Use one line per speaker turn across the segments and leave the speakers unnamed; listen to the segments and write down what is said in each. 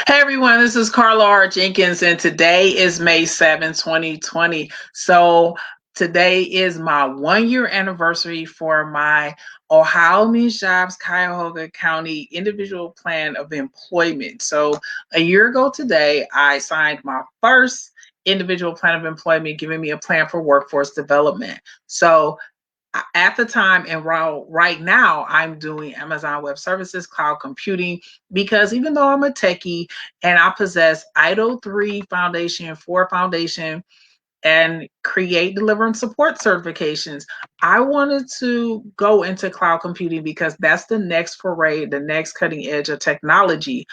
Hey everyone, this is Carla R. Jenkins, and today is May 7th, 2020. So today is my 1 year anniversary for my Ohio Means Jobs Cuyahoga County Individual Plan of Employment. So a year ago today, I signed my first individual plan of employment, giving me a plan for workforce development. So at the time and right now I'm doing Amazon Web Services, cloud computing, because even though I'm a techie and I possess IDO 3 foundation, 4 foundation, and create, deliver, and support certifications, I wanted to go into cloud computing because that's the next foray, the next cutting edge of technology.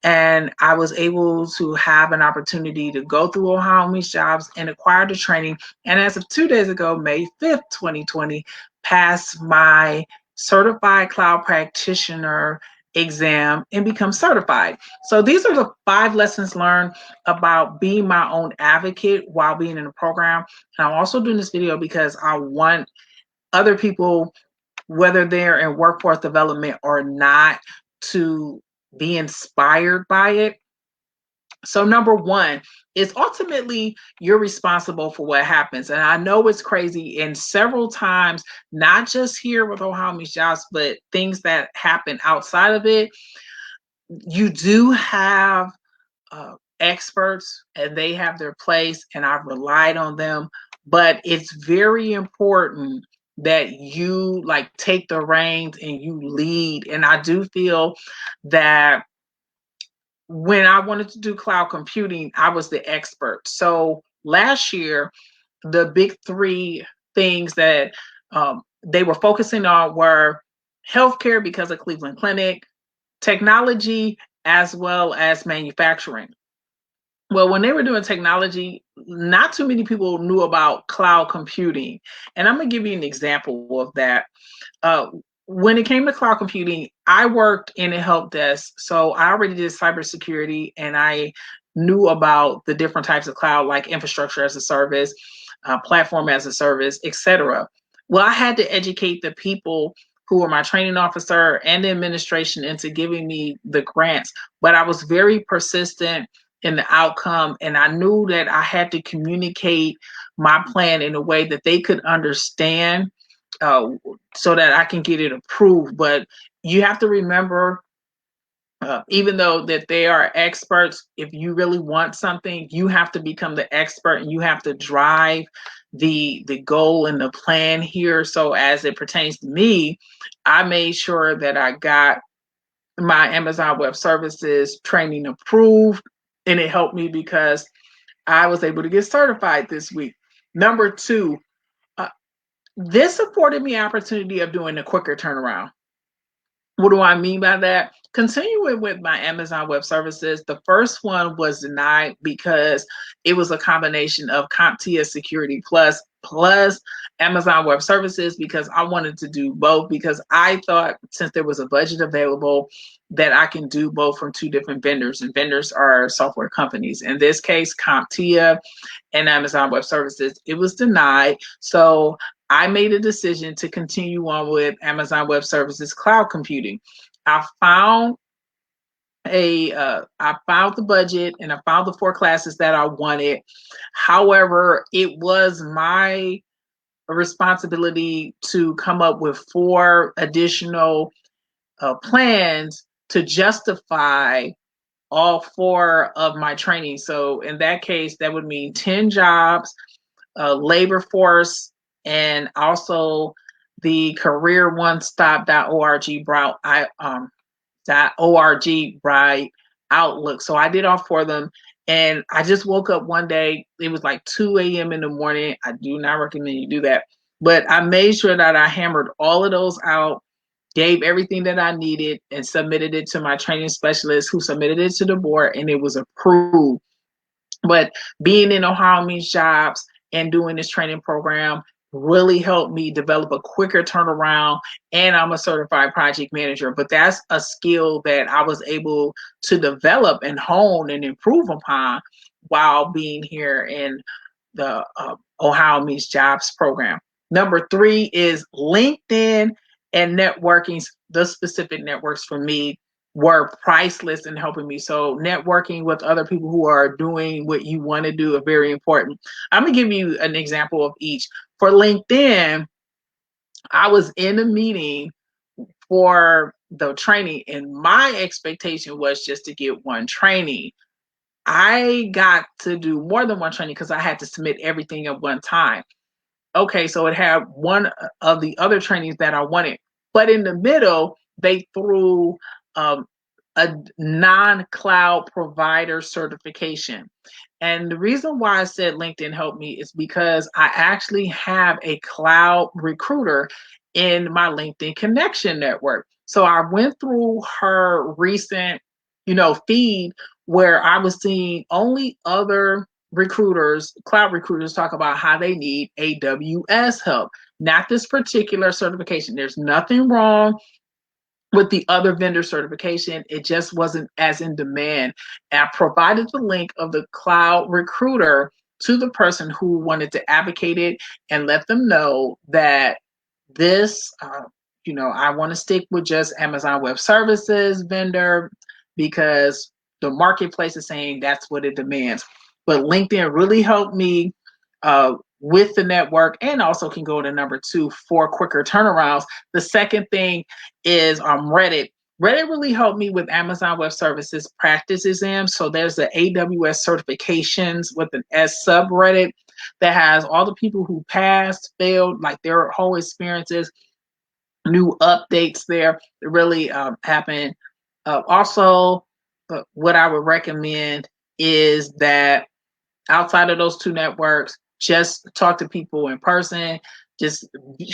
And I was able to have an opportunity to go through Ohio Means Jobs and acquire the training. And as of 2 days ago, May 5th, 2020, passed my certified cloud practitioner exam and become certified. So these are the 5 lessons learned about being my own advocate while being in the program. And I'm also doing this video because I want other people, whether they're in workforce development or not, to be inspired by it. So number one is ultimately you're responsible for what happens. And I know it's crazy, and several times, not just here with Ohio Means Jobs, but things that happen outside of it, you do have experts and they have their place, and I've relied on them. But it's very important that you like take the reins and you lead. And I do feel that when I wanted to do cloud computing, I was the expert. So last year, the big 3 things that they were focusing on were healthcare because of Cleveland Clinic, technology, as well as manufacturing. Well, when they were doing technology, not too many people knew about cloud computing. And I'm going to give you an example of that. Uh, when it came to cloud computing, I worked in a help desk. So I already did cybersecurity and I knew about the different types of cloud, like infrastructure as a service, platform as a service, etc. Well, I had to educate the people who were my training officer and the administration into giving me the grants. But I was very persistent in the outcome, and I knew that I had to communicate my plan in a way that they could understand, uh, so that I can get it approved. But you have to remember, even though that they are experts, if you really want something, you have to become the expert and you have to drive the goal and the plan here. So as it pertains to me, I made sure that I got my Amazon Web Services training approved, and it helped me because I was able to get certified this week. Number 2, uh, this afforded me opportunity of doing a quicker turnaround. What do I mean by that? Continuing with my Amazon Web Services, the first one was denied because it was a combination of CompTIA Security plus Amazon Web Services, because I wanted to do both, because I thought since there was a budget available that I can do both from 2 different vendors, and vendors are software companies. In this case, CompTIA and Amazon Web Services. It was denied. So I made a decision to continue on with Amazon Web Services cloud computing. I found I found the budget and I found the 4 classes that I wanted. However, it was my responsibility to come up with 4 additional plans to justify all 4 of my training. So in that case, that would mean 10 jobs, labor force, and also the career one stop.org .org bright outlook. So I did all 4 of them. And I just woke up one day, it was like 2 a.m. in the morning. I do not recommend you do that. But I made sure that I hammered all of those out, gave everything that I needed, and submitted it to my training specialist, who submitted it to the board, and it was approved. But being in Ohio Means Jobs and doing this training program really helped me develop a quicker turnaround. And I'm a certified project manager, but that's a skill that I was able to develop and hone and improve upon while being here in the Ohio Means Jobs program. Number 3 is LinkedIn and networking, the specific networks for me were priceless in helping me. So networking with other people who are doing what you want to do are very important. I'm gonna give you an example of each. For LinkedIn, I was in a meeting for the training, and my expectation was just to get one training. I got to do more than one training because I had to submit everything at one time. Okay, so it had one of the other trainings that I wanted, but in the middle, they threw um, a non-cloud provider certification. And the reason why I said LinkedIn helped me is because I actually have a cloud recruiter in my LinkedIn connection network. So I went through her recent, feed where I was seeing only other recruiters, cloud recruiters, talk about how they need AWS help, not this particular certification. There's nothing wrong with the other vendor certification. It just wasn't as in demand. And I provided the link of the cloud recruiter to the person who wanted to advocate it and let them know that this, I want to stick with just Amazon Web Services vendor because the marketplace is saying that's what it demands. But LinkedIn really helped me with the network, and also can go to number 2 for quicker turnarounds. The second thing is Reddit. Reddit really helped me with Amazon Web Services practice exams. So there's the AWS certifications with an S subreddit that has all the people who passed, failed, like their whole experiences, new updates there that really happen. Also, what I would recommend is that outside of those 2 networks, just talk to people in person. Just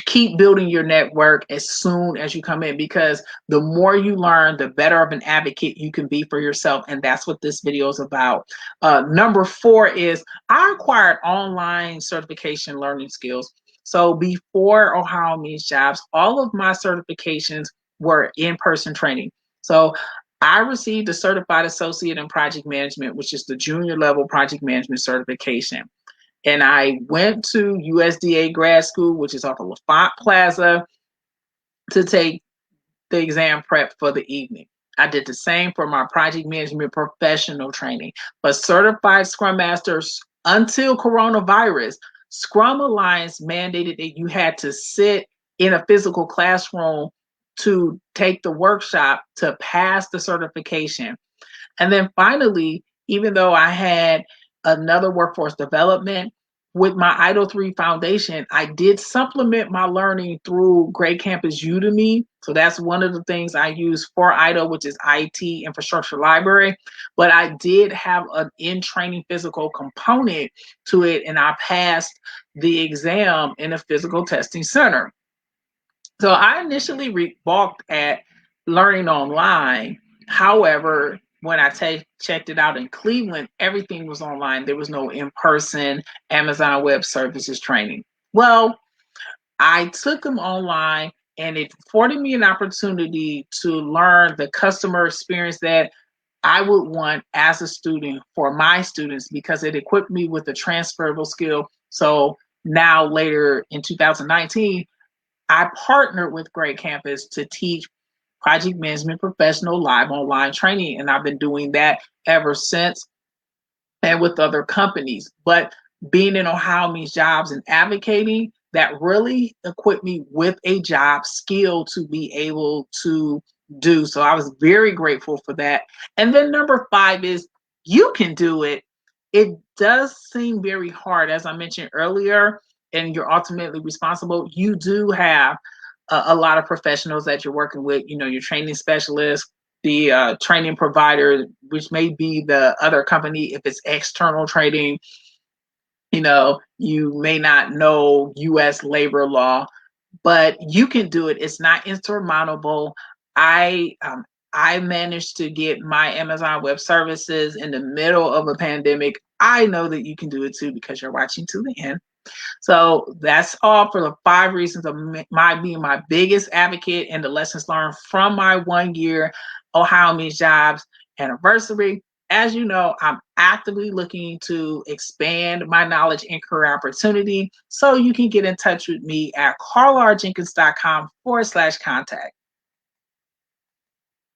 keep building your network as soon as you come in, because the more you learn, the better of an advocate you can be for yourself. And that's what this video is about. Number 4 is I acquired online certification learning skills. So before Ohio Means Jobs, all of my certifications were in-person training. So I received a certified associate in project management, which is the junior level project management certification. And I went to USDA grad school, which is off of LaFont Plaza, to take the exam prep for the evening. I did the same for my project management professional training. But certified Scrum Masters, until coronavirus, Scrum Alliance mandated that you had to sit in a physical classroom to take the workshop to pass the certification. And then finally, even though I had another workforce development with my IDO 3 foundation, I did supplement my learning through Great Campus Udemy. So that's one of the things I use for IDO, which is IT Infrastructure Library. But I did have an in-training physical component to it, and I passed the exam in a physical testing center. So I initially balked at learning online. However, when I checked it out in Cleveland, everything was online. There was no in-person Amazon Web Services training. Well, I took them online, and it afforded me an opportunity to learn the customer experience that I would want as a student for my students, because it equipped me with a transferable skill. So now later in 2019, I partnered with Great Campus to teach project management professional live online training, and I've been doing that ever since, and with other companies. But being in Ohio Means Jobs and advocating, that really equipped me with a job skill to be able to do. So I was very grateful for that. And then number 5 is you can do it. It does seem very hard, as I mentioned earlier, and you're ultimately responsible. You do have a lot of professionals that you're working with, your training specialist, the training provider, which may be the other company if it's external training. You may not know US labor law, but you can do it. It's not insurmountable. I managed to get my Amazon Web Services in the middle of a pandemic. I know that you can do it too, because you're watching to the end. So that's all for the 5 reasons of my being my biggest advocate and the lessons learned from my 1 year Ohio Means Jobs anniversary. As you know, I'm actively looking to expand my knowledge and career opportunity. So you can get in touch with me at carlarjenkins.com/contact.